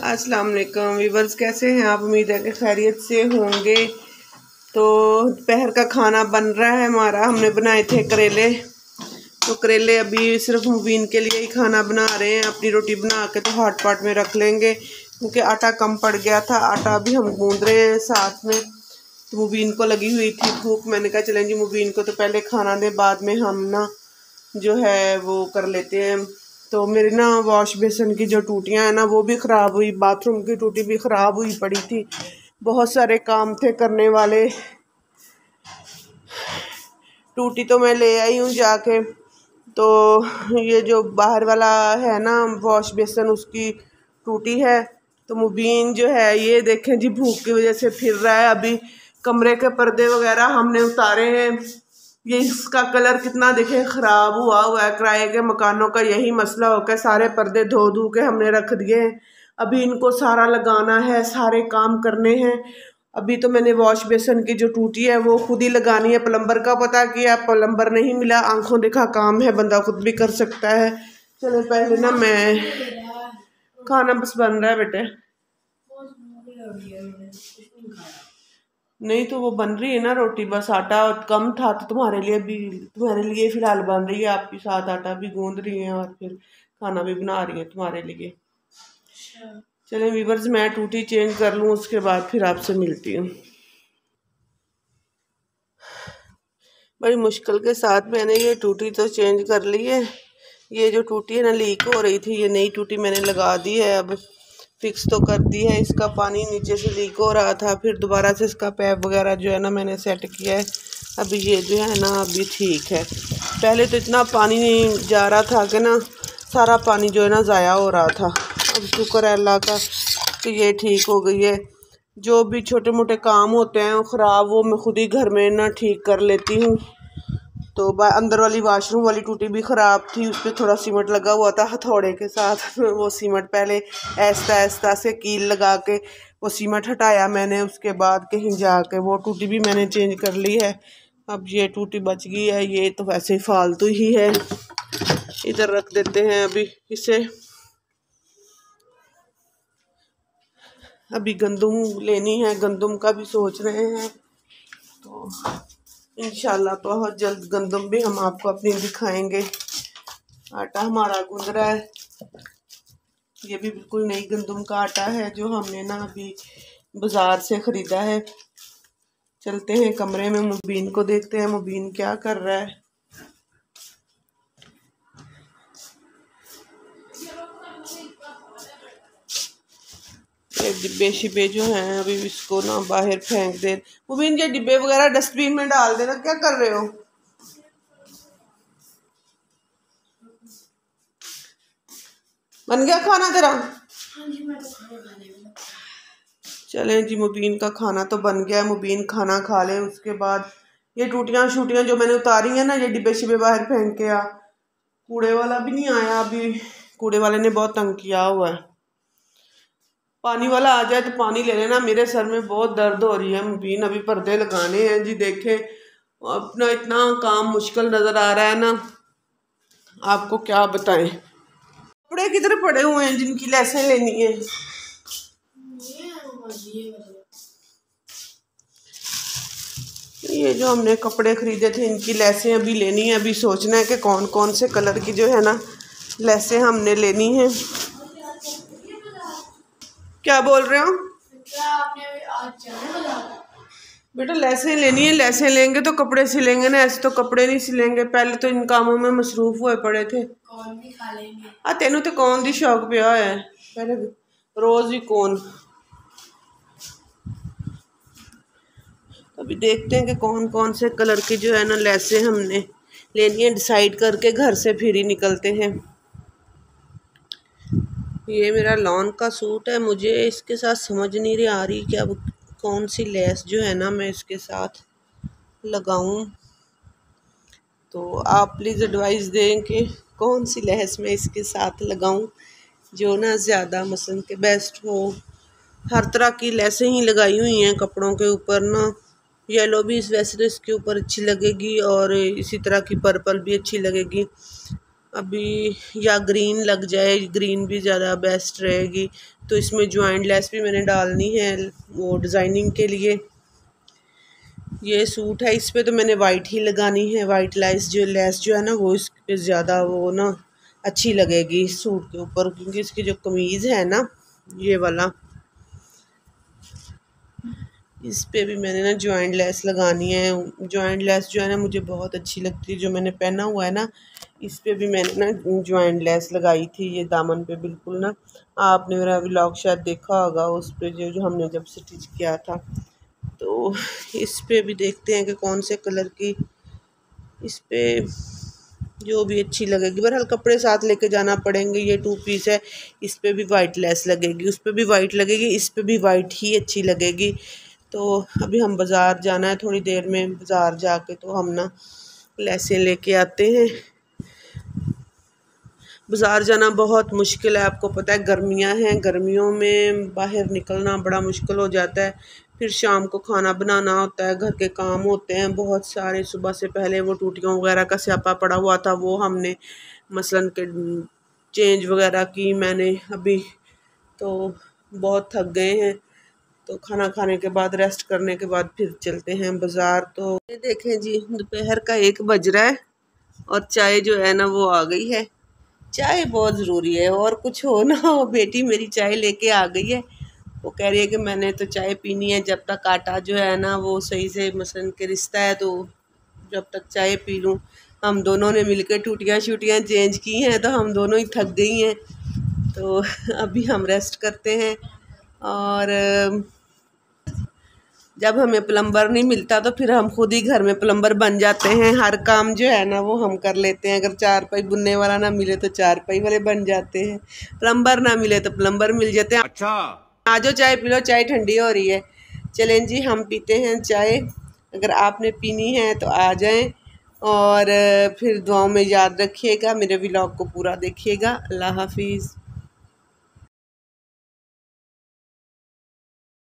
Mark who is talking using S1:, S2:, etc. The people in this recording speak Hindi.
S1: अस्सलाम वालेकुम व्यूवर्स, कैसे हैं आप? उम्मीद है कि खैरियत से होंगे। तो दोपहर का खाना बन रहा है हमारा। हमने बनाए थे करेले, तो करेले अभी सिर्फ मुबीन के लिए ही खाना बना रहे हैं। अपनी रोटी बना के तो हॉट पॉट में रख लेंगे, क्योंकि आटा कम पड़ गया था। आटा भी हम गूंद रहे हैं साथ में। तो मुबीन को लगी हुई थी भूख, मैंने कहा चलें जी मुबीन को तो पहले खाना दें, बाद में हम ना जो है वो कर लेते हैं। तो मेरी ना वॉश बेसिन की जो टूटियाँ हैं ना वो भी ख़राब हुई, बाथरूम की टूटी भी ख़राब हुई पड़ी थी। बहुत सारे काम थे करने वाले। टूटी तो मैं ले आई हूँ जाके। तो ये जो बाहर वाला है ना वॉश बेसिन, उसकी टूटी है। तो मुबीन जो है ये देखें जी भूख की वजह से फिर रहा है। अभी कमरे के पर्दे वगैरह हमने उतारे हैं। ये इसका कलर कितना देखें ख़राब हुआ हुआ है। किराए के मकानों का यही मसला होकर सारे पर्दे धो धो के हमने रख दिए हैं। अभी इनको सारा लगाना है, सारे काम करने हैं। अभी तो मैंने वॉश बेसिन की जो टूटी है वो खुद ही लगानी है। प्लम्बर का पता किया, प्लम्बर नहीं मिला। आंखों देखा काम है, बंदा खुद भी कर सकता है। चलो पहले ना मैं खाना बस बन रहा है बेटे। नहीं तो वो बन रही है ना रोटी, बस आटा कम था तो तुम्हारे लिए फ़िलहाल बन रही है। आपके साथ आटा भी गूंद रही है और फिर खाना भी बना रही है तुम्हारे लिए। चलें व्यूवर्स, मैं टूटी चेंज कर लूँ, उसके बाद फिर आपसे मिलती हूँ। बड़ी मुश्किल के साथ मैंने ये टूटी तो चेंज कर ली है। ये जो टूटी है ना लीक हो रही थी, ये नई टूटी मैंने लगा दी है। अब फिक्स तो कर दी है। इसका पानी नीचे से लीक हो रहा था, फिर दोबारा से इसका पैप वगैरह जो है ना मैंने सेट किया है। अभी ये जो है ना अभी ठीक है। पहले तो इतना पानी नहीं जा रहा था कि ना सारा पानी जो है ना ज़ाया हो रहा था। अब शुक्र है अल्लाह का कि ये ठीक हो गई है। जो भी छोटे मोटे काम होते हैं वो ख़राब, वो मैं खुद ही घर में ना ठीक कर लेती हूँ। तो अंदर वाली वाशरूम वाली टूटी भी ख़राब थी, उस पर थोड़ा सीमेंट लगा हुआ था हथौड़े के साथ। वो सीमेंट पहले ऐसा ऐसा से कील लगा के वो सीमेंट हटाया मैंने। उसके बाद कहीं जाके वो टूटी भी मैंने चेंज कर ली है। अब ये टूटी बच गई है, ये तो वैसे ही फालतू ही है, इधर रख देते हैं अभी इसे। अभी गंदम लेनी है, गंदम का भी सोच रहे हैं। तो इंशाल्लाह बहुत जल्द गंदम भी हम आपको अपनी दिखाएंगे। आटा हमारा गूंद रहा है। ये भी बिल्कुल नई गंदम का आटा है जो हमने ना अभी बाज़ार से ख़रीदा है। चलते हैं कमरे में, मुबीन को देखते हैं मुबीन क्या कर रहा है। ये डिब्बे शिब्बे जो हैं अभी इसको ना बाहर फेंक दे। मुबीन ये डिब्बे वगैरह डस्टबिन में डाल देना। क्या कर रहे हो? बन गया खाना तेरा? चलें जी, मुबीन का खाना तो बन गया। मुबीन खाना खा ले, उसके बाद ये टूटियाँ शूटियाँ जो मैंने उतारी हैं ना, ये डिब्बे शिब्बे बाहर फेंक के आ। कूड़े वाला भी नहीं आया अभी, कूड़े वाले ने बहुत तंग किया हुआ है। पानी वाला आ जाए तो पानी ले लेना। मेरे सर में बहुत दर्द हो रही है मुबीन, अभी पर्दे लगाने हैं जी। देखे अपना इतना काम मुश्किल नज़र आ रहा है ना, आपको क्या बताएं। कपड़े किधर पड़े हुए हैं जिनकी लेसें लेनी है? ये जो हमने कपड़े खरीदे थे इनकी लेसें अभी लेनी है। अभी सोचना है कि कौन कौन से कलर की जो है ना लेसें हमने लेनी है। क्या बोल रहे हो? बेटा लेसें लेनी है, लेसें लेंगे तो कपड़े सिलेंगे ना, ऐसे तो कपड़े नहीं सिलेंगे। पहले तो इन कामों में मसरूफ हुए पड़े थे। तेनू तो कौन दी शौक पिया है पहले रोज ही कौन। अभी देखते हैं कि कौन कौन से कलर की जो है ना लेसें हमने लेनी है। डिसाइड करके घर से फिर ही निकलते हैं। ये मेरा लॉन का सूट है, मुझे इसके साथ समझ नहीं आ रही कि अब कौन सी लेस जो है ना मैं इसके साथ लगाऊं। तो आप प्लीज़ एडवाइस दें कि कौन सी लेस मैं इसके साथ लगाऊं जो ना ज़्यादा मसलन के बेस्ट हो। हर तरह की लेसें ही लगाई हुई हैं कपड़ों के ऊपर ना। येलो भी इस वैसे तो इसके ऊपर अच्छी लगेगी और इसी तरह की पर्पल भी अच्छी लगेगी। अभी, या ग्रीन लग जाए, ग्रीन भी ज़्यादा बेस्ट रहेगी। तो इसमें ज्वाइंट लेस भी मैंने डालनी है वो डिज़ाइनिंग के लिए। ये सूट है, इस पे तो मैंने वाइट ही लगानी है। वाइट लेस जो है ना वो इस पे ज़्यादा वो ना अच्छी लगेगी सूट के ऊपर, क्योंकि इसकी जो कमीज़ है ना ये वाला, इस पे भी मैंने ना जॉइंट लेस लगानी है। जॉइंट लेस जो है ना मुझे बहुत अच्छी लगती है, जो मैंने पहना हुआ है ना इस पे भी मैंने ना जॉइंट लेस लगाई थी, ये दामन पे बिल्कुल ना। आपने मेरा व्लॉग शायद देखा होगा, उस पे जो हमने जब स्टिच किया था। तो इस पे भी देखते हैं कि कौन से कलर की इस पे जो भी अच्छी लगेगी। बहरहाल कपड़े साथ लेके जाना पड़ेंगे। ये 2 पीस है, इस पे भी वाइट लेस लगेगी, उस पे भी वाइट लगेगी, इस पे भी वाइट ही अच्छी लगेगी। तो अभी हम बाज़ार जाना है, थोड़ी देर में बाज़ार जाके तो हम ना लेसें लेके आते हैं। बाज़ार जाना बहुत मुश्किल है, आपको पता है गर्मियां हैं, गर्मियों में बाहर निकलना बड़ा मुश्किल हो जाता है। फिर शाम को खाना बनाना होता है, घर के काम होते हैं बहुत सारे। सुबह से पहले वो टूटियों वगैरह का स्यापा पड़ा हुआ था, वो हमने मसलन के चेंज वगैरह की मैंने अभी। तो बहुत थक गए हैं, तो खाना खाने के बाद रेस्ट करने के बाद फिर चलते हैं बाज़ार। तो ये देखें जी, दोपहर का 1 बज रहा है और चाय जो है ना वो आ गई है। चाय बहुत ज़रूरी है, और कुछ हो ना हो, बेटी मेरी चाय लेके आ गई है। वो कह रही है कि मैंने तो चाय पीनी है जब तक आटा जो है ना वो सही से मसलन के रिश्ता है, तो जब तक चाय पी लूँ। हम दोनों ने मिलकर टूटियाँ शूटियाँ चेंज की हैं, तो हम दोनों ही थक गई हैं। तो अभी हम रेस्ट करते हैं। और जब हमें प्लम्बर नहीं मिलता तो फिर हम खुद ही घर में प्लम्बर बन जाते हैं। हर काम जो है ना वो हम कर लेते हैं। अगर चारपाई बुनने वाला ना मिले तो चारपाई वाले बन जाते हैं, प्लम्बर ना मिले तो प्लम्बर मिल जाते हैं। अच्छा, आ जाओ चाय पी लो, चाय ठंडी हो रही है। चलें जी, हम पीते हैं चाय। अगर आपने पीनी है तो आ जाएं, और फिर दुआओं में याद रखिएगा, मेरे व्लॉग को पूरा देखिएगा। अल्लाह हाफिज़।